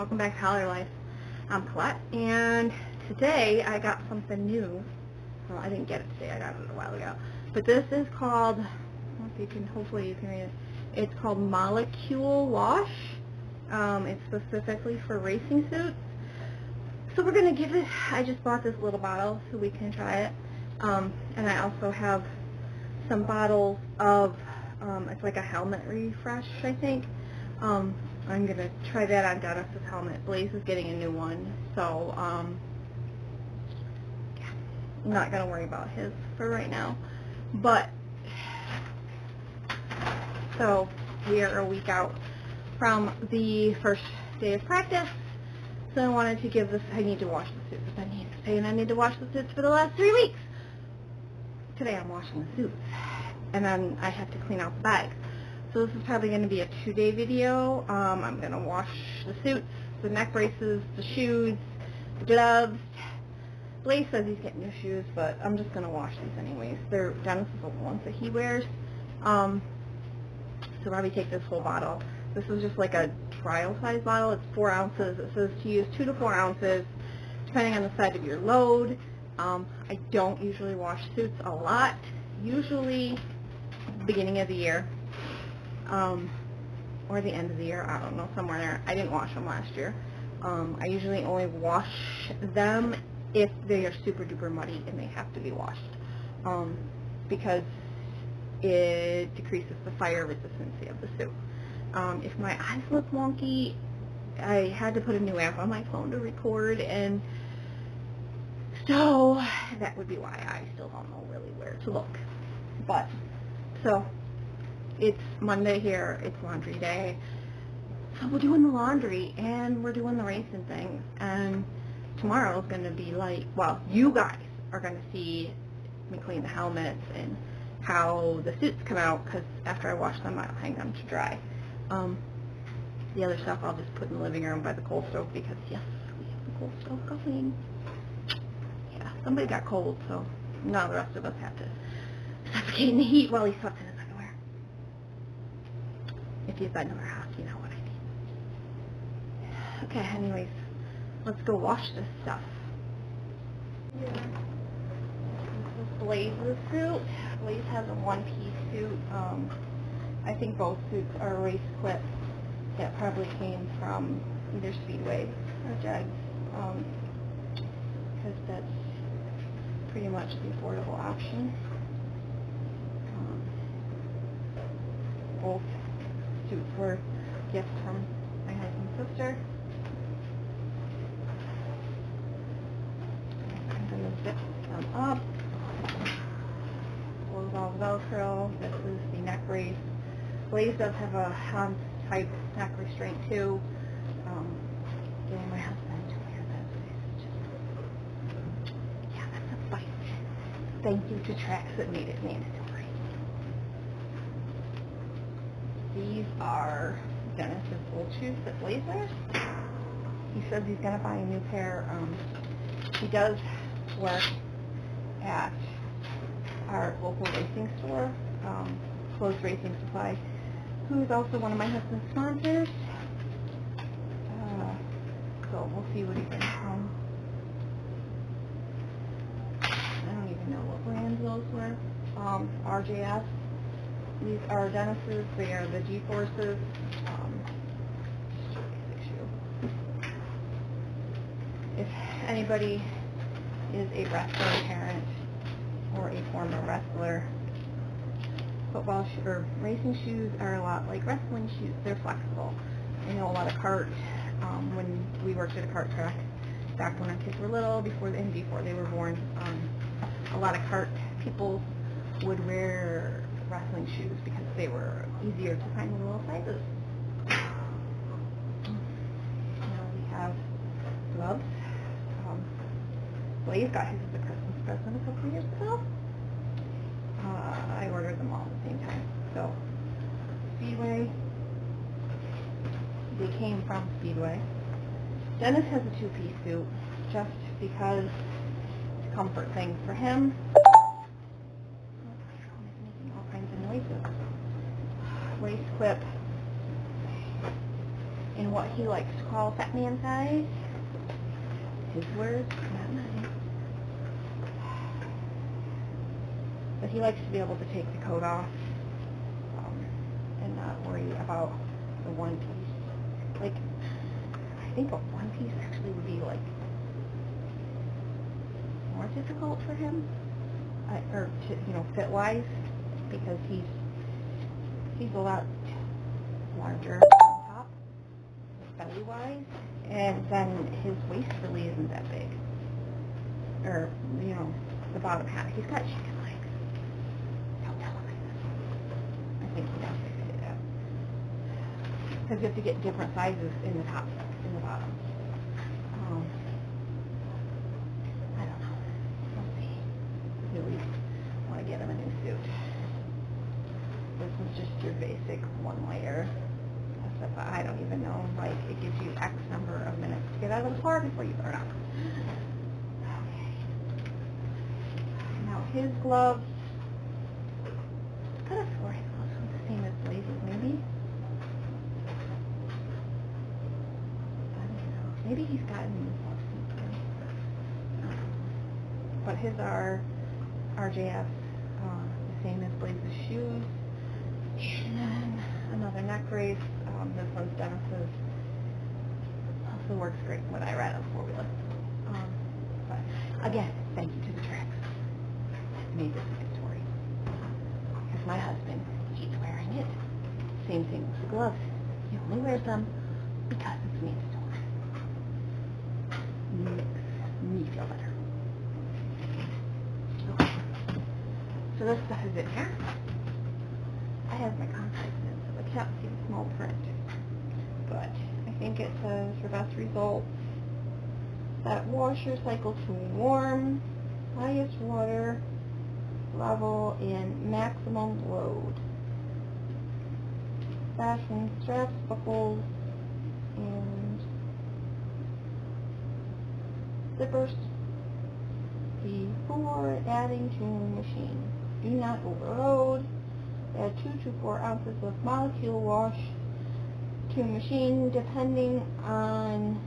welcome back to Holler Life. I'm Colette, and today I got something new. Well, I didn't get it today, I got it a while ago. But this is called, hopefully you can read it. It's called Molecule Wash. It's specifically for racing suits. So we're going to give it, I just bought this little bottle so we can try it. And I also have some bottles of, it's like a helmet refresh, I think. I'm going to try that on Dennis's helmet. Blaze is getting a new one, so I'm not going to worry about his for right now. But, so we are a week out from the first day of practice, so I wanted to give this, I need to wash the suits. I need to wash the suits for the last 3 weeks. Today I'm washing the suits, and then I have to clean out the bag. So this is probably going to be a 2-day video. I'm going to wash the suits, the neck braces, the shoes, the gloves. Blaze says he's getting new shoes, but I'm just going to wash these anyways. They're Dennis's old ones that he wears. So probably take this whole bottle. This is just like a trial size bottle. It's 4 ounces. It says to use 2 to 4 ounces, depending on the size of your load. I don't usually wash suits a lot. Usually beginning of the year. Or the end of the year, I don't know, somewhere there. I didn't wash them last year. I usually only wash them if they are super duper muddy and they have to be washed, because it decreases the fire resistance of the suit. If my eyes look wonky, I had to put a new app on my phone to record, and so that would be why I still don't know really where to look. But, so, it's Monday here, it's laundry day, so we're doing the laundry, and we're doing the racing things, and tomorrow is going to be like, well, you guys are going to see me clean the helmets and how the suits come out, because after I wash them, I'll hang them to dry. The other stuff I'll just put in the living room by the coal stove, because yes, we have the coal stove going. Yeah, somebody got cold, so now the rest of us have to suffocate in the heat while he sweats in his underwear. If you've been to our house, you know what I mean. Okay, anyways, let's go wash this stuff. Yeah. This is Blaze's suit. Blaze has a one-piece suit. I think both suits are race clips that probably came from either Speedway or Jegs, because that's pretty much the affordable option. Both suits were gifts from my husband's sister. I'm going to zip them up, close all the Velcro. This is the neck brace. Blaze does have a Hans type neck restraint too. Getting my husband to wear this is just, yeah, that's a fight. Thank you to Tracks that made it mandatory. These are Dennis's old shoes that Blaze wears. He says he's going to buy a new pair. He does work at our local racing store, Closed Racing Supply, who's also one of my husband's sponsors. So we'll see what he thinks. I don't even know what brands those were. RJS. These are Dennis's. They are the G-Forces. Just a basic shoe. If anybody is a wrestling parent or a former wrestler, football or racing shoes are a lot like wrestling shoes. They're flexible. I know a lot of kart, when we worked at a kart track back when our kids were little, before they were born, a lot of kart people would wear wrestling shoes because they were easier to find in little sizes. Now we have gloves. Blaze got his as a Christmas present a couple years ago. I ordered them all at the same time. So, Speedway. They came from Speedway. Dennis has a 2-piece suit, just because it's a comfort thing for him. Oh, my phone is making all kinds of noises. Waist clip in what he likes to call fat man size. His words, not mine. But he likes to be able to take the coat off and not worry about the one piece. Like, I think a one piece actually would be like more difficult for him, or to, fit wise, because he's a lot larger on top, belly wise, and then his waist really isn't that big, or the bottom half. He's got chicken legs. Don't tell him I think he does fix it up, because you have to get different sizes in the top, in the bottom. I don't know. We'll see. We at least want to get him a new suit. This is just your basic one layer. I don't even know, like, it gives you X number of minutes to get out of the car before you burn out. Okay. Now his gloves, I could have sworn his gloves were the same as Blaze's, maybe? I don't know. Maybe he's gotten new gloves since then. But his are RJF, the same as Blaze's shoes. And then another neck brace. This one's Dennis's. Also works great when I ride on the four-wheeler. But again, thank you to the tracks that made this mandatory. Because my husband keeps wearing it. Same thing with the gloves. He only wears them because it's mandatory. Makes me feel better. Okay. So this stuff is in here. I have my contacts in, so I can't see the small print. But I think it says your best results. Set washer cycle to warm, highest water level, and maximum load. Fasten straps, buckles, and zippers before adding to machine. Do not overload. Add 2 to 4 ounces of molecule wash to machine depending on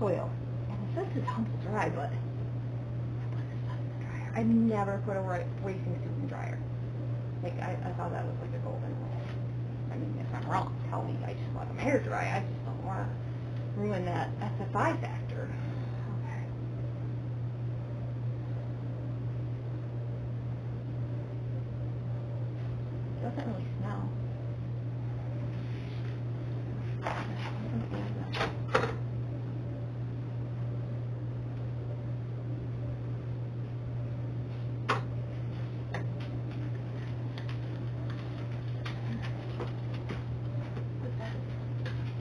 soil. And it says it's humble dry, but I put this stuff in the dryer. I've never put a racing suit in the dryer. Like, I thought that was like a golden rule. I mean, if I'm wrong, tell me. I just let them air dry. I just don't want to ruin that SFI factor. Okay. It doesn't really smell.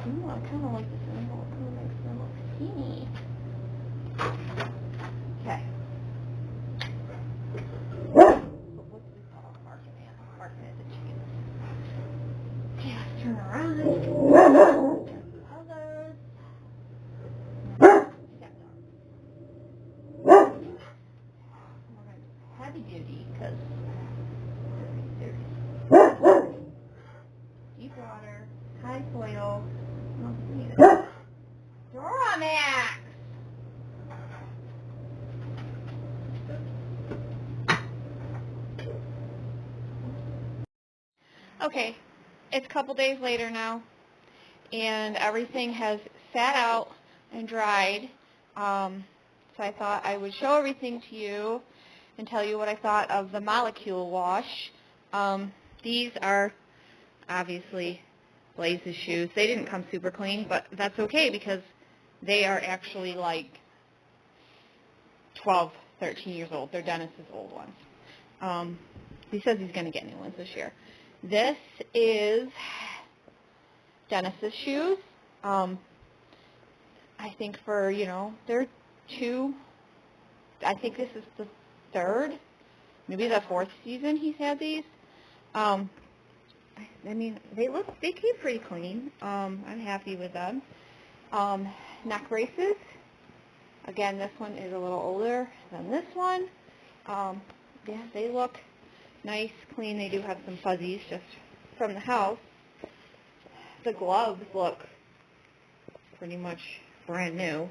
Ooh, I kind of like this symbol. It kind of makes them look skinny. Okay. But what do we call marking it? Marking it the chicken. Okay, let's turn around. Others. Heavy duty, because deep water, high soil. Duramax! Okay, it's a couple days later now, and everything has sat out and dried. So I thought I would show everything to you and tell you what I thought of the molecule wash. These are obviously Blaze's shoes. They didn't come super clean, but that's okay because they are actually like 12, 13 years old. They're Dennis's old ones. He says he's going to get new ones this year. This is Dennis's shoes. I think for, they're two, I think this is the third, maybe the fourth season he's had these. I mean, they came pretty clean. I'm happy with them. Neck braces. Again, this one is a little older than this one. Yeah, they look nice, clean. They do have some fuzzies just from the house. the gloves look pretty much brand new.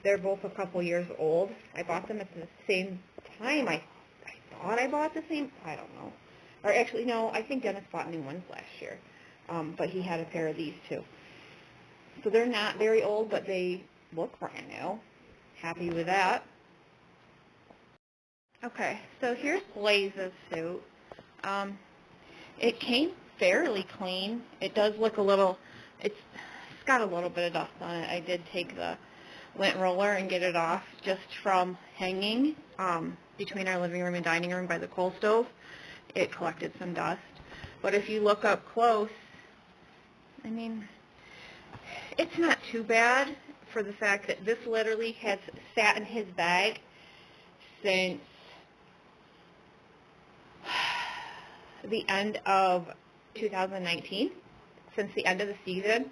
They're both a couple years old. I bought them at the same time. I thought I bought the same. I don't know. Or actually, no, I think Dennis bought new ones last year. But he had a pair of these too. So they're not very old, but they look brand new. Happy with that. Okay, so here's Blaze's suit. It came fairly clean. It does look a little, it's got a little bit of dust on it. I did take the lint roller and get it off just from hanging between our living room and dining room by the coal stove. It collected some dust. But if you look up close, I mean, it's not too bad for the fact that this literally has sat in his bag since the end of 2019, since the end of the season.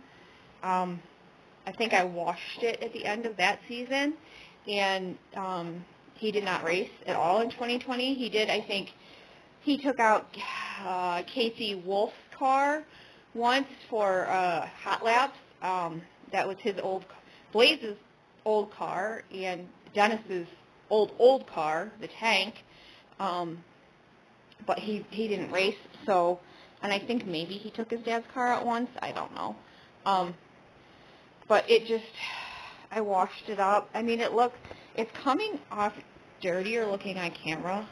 I think I washed it at the end of that season, and he did not race at all in 2020. He did, I think, he took out Casey Wolf's car once for hot laps. That was his Blaze's old car and Dennis's old car, the tank. But he didn't race, so, and I think maybe he took his dad's car out once. I don't know. But it just, I washed it up. I mean, it's coming off dirtier looking on camera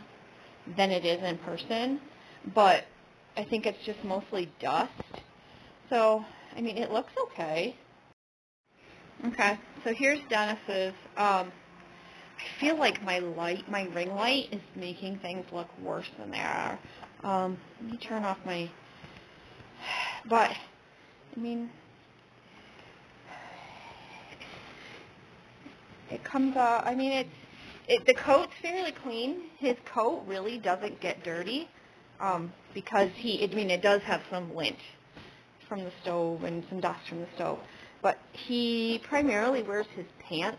than it is in person, but I think it's just mostly dust. So, I mean, it looks okay. Okay, so here's Dennis's. I feel like my ring light is making things look worse than they are. Let me turn off my, but, I mean, it comes off, I mean, the coat's fairly clean. His coat really doesn't get dirty, because it does have some lint from the stove and some dust from the stove, but he primarily wears his pants.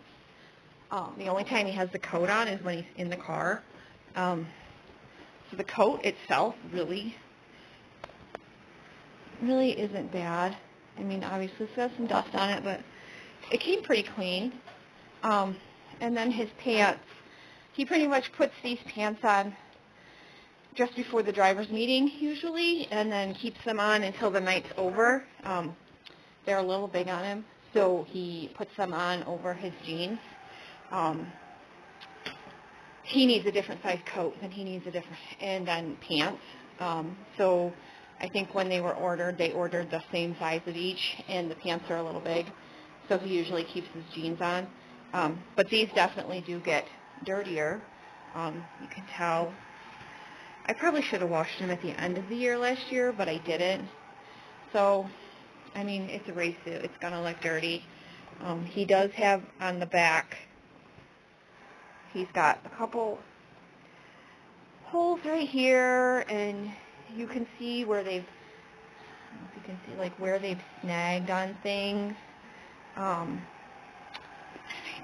The only time he has the coat on is when he's in the car. So the coat itself really isn't bad. I mean, obviously it's got some dust on it, but it came pretty clean. And then his pants, he pretty much puts these pants on just before the driver's meeting usually, and then keeps them on until the night's over. They're a little big on him, so he puts them on over his jeans. He needs a different size coat, and and then pants. So I think when they were ordered, they ordered the same size of each, and the pants are a little big, so he usually keeps his jeans on. But these definitely do get dirtier. You can tell. I probably should have washed them at the end of the year last year, but I didn't. So, I mean, it's a race suit. It's going to look dirty. He does have on the back, he's got a couple holes right here, and you can see where they've, I don't know if you can see, like, where they've snagged on things. I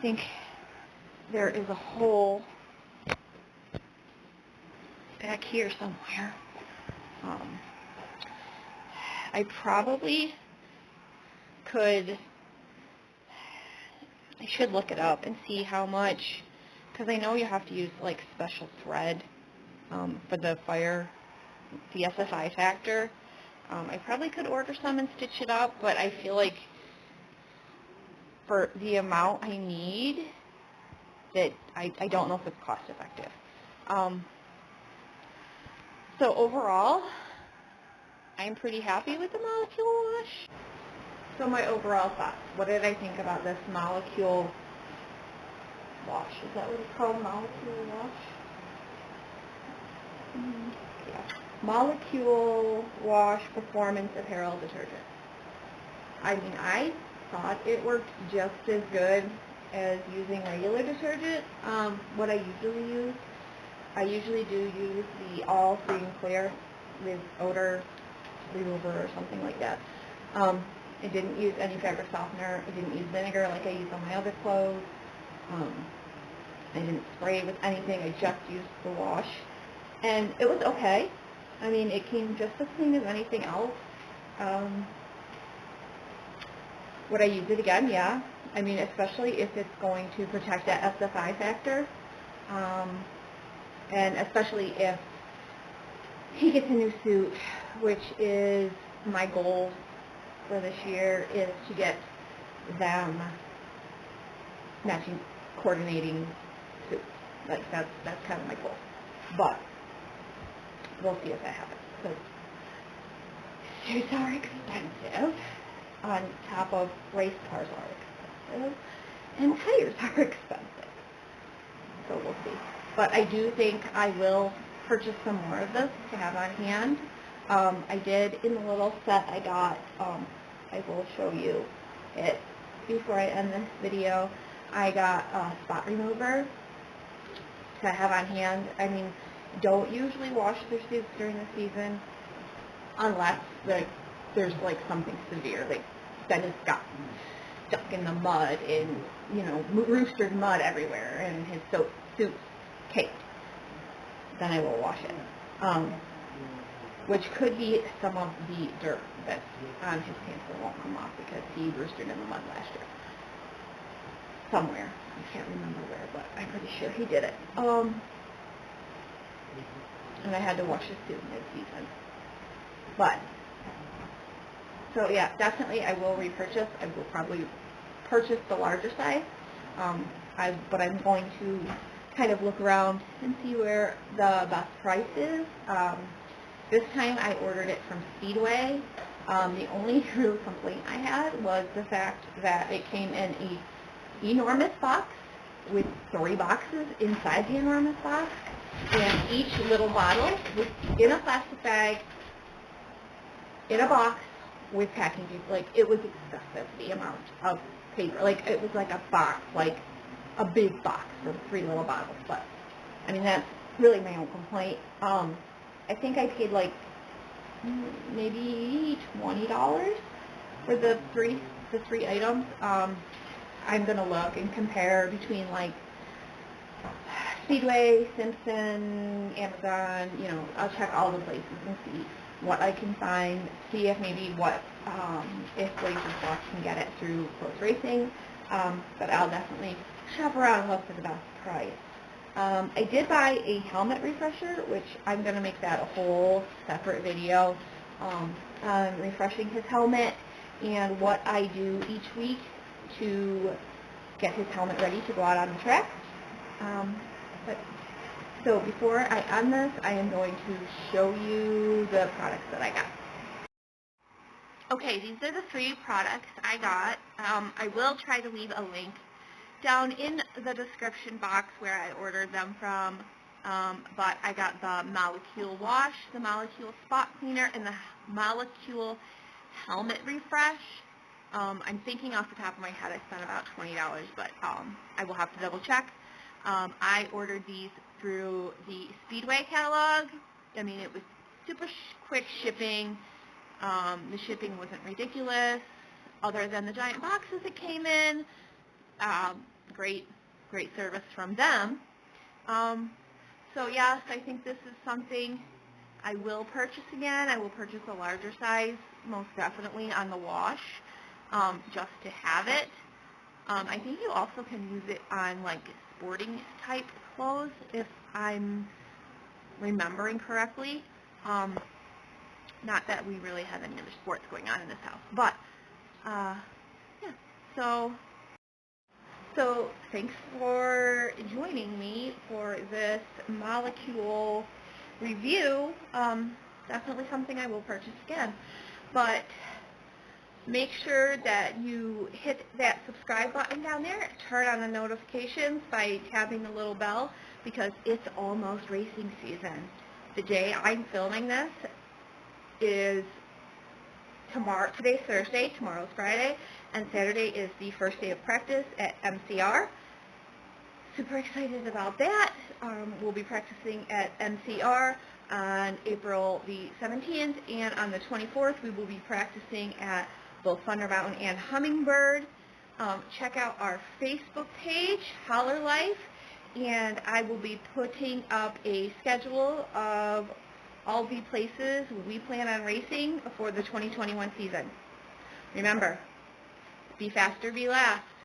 think there is a hole back here somewhere. I probably could, I should look it up and see how much, because I know you have to use like special thread for the SFI factor. I probably could order some and stitch it up, but I feel like for the amount I need, that I don't know if it's cost effective. So overall, I'm pretty happy with the molecule wash. So my overall thoughts. What did I think about this molecule wash? Is that what it's called, molecule wash? Yeah. Molecule wash performance apparel detergent. I mean, I thought it worked just as good as using regular detergent. What I usually do use the all free and clear with odor remover or something like that. I didn't use any fabric softener. I didn't use vinegar like I use on my other clothes. I didn't spray it with anything. I just used the wash. And it was okay. I mean, it came just as clean as anything else. Would I use it again? Yeah. I mean, especially if it's going to protect that SFI factor. And especially if he gets a new suit, which is my goal for this year, is to get them matching, coordinating suits. Like, that's kind of my goal. But we'll see if that happens. Because suits are expensive. On top of race cars are expensive. And tires are expensive. So we'll see. But I do think I will purchase some more of this to have on hand. I did, in the little set I got, I will show you it before I end this video. I got a spot remover to have on hand. I mean, don't usually wash their suits during the season unless there's like something severe, like Dennis got stuck in the mud and, you know, roostered mud everywhere and his suit's caked. Then I will wash it. Which could be some of the dirt that's on his pants that won't come off because he roosted in the mud last year. Somewhere. I can't remember where, but I'm pretty sure he did it. And I had to wash his suit mid-season. But, so yeah, definitely I will repurchase. I will probably purchase the larger size. But I'm going to kind of look around and see where the best price is. This time I ordered it from Speedway. The only true complaint I had was the fact that it came in an enormous box with 3 boxes inside the enormous box, and each little bottle was in a plastic bag, in a box, with packing paper. Like, it was excessive, the amount of paper. Like, it was like a box, like a big box for 3 little bottles. But, I mean, that's really my own complaint. I think I paid like maybe $20 for the three items. I'm gonna look and compare between like Speedway, Simpson, Amazon. You know, I'll check all the places and see what I can find. See if maybe if Blazers Boss can get it through Close Racing. But I'll definitely shop around and look for the best price. I did buy a helmet refresher, which I'm going to make that a whole separate video on refreshing his helmet and what I do each week to get his helmet ready to go out on the track. So before I end this, I am going to show you the products that I got. Okay, these are the 3 products I got. I will try to leave a link down in the description box where I ordered them from, but I got the Molecule Wash, the Molecule Spot Cleaner, and the Molecule Helmet Refresh. I'm thinking off the top of my head I spent about $20, but I will have to double check. I ordered these through the Speedway catalog. I mean, it was super quick shipping. The shipping wasn't ridiculous, other than the giant boxes it came in. Great service from them. So yes, I think this is something I will purchase again. I will purchase a larger size, most definitely, on the wash, just to have it. I think you also can use it on like sporting type clothes, if I'm remembering correctly. Not that we really have any other sports going on in this house, but yeah. So thanks for joining me for this Molecule review. Definitely something I will purchase again. But make sure that you hit that subscribe button down there, turn on the notifications by tapping the little bell, because it's almost racing season. The day I'm filming this is tomorrow. Today's Thursday, tomorrow's Friday, and Saturday is the first day of practice at MCR. Super excited about that. We'll be practicing at MCR on April the 17th, and on the 24th we will be practicing at both Thunder Mountain and Hummingbird. Check out our Facebook page, Holler Life, and I will be putting up a schedule of all the places we plan on racing for the 2021 season. Remember, be faster, be last.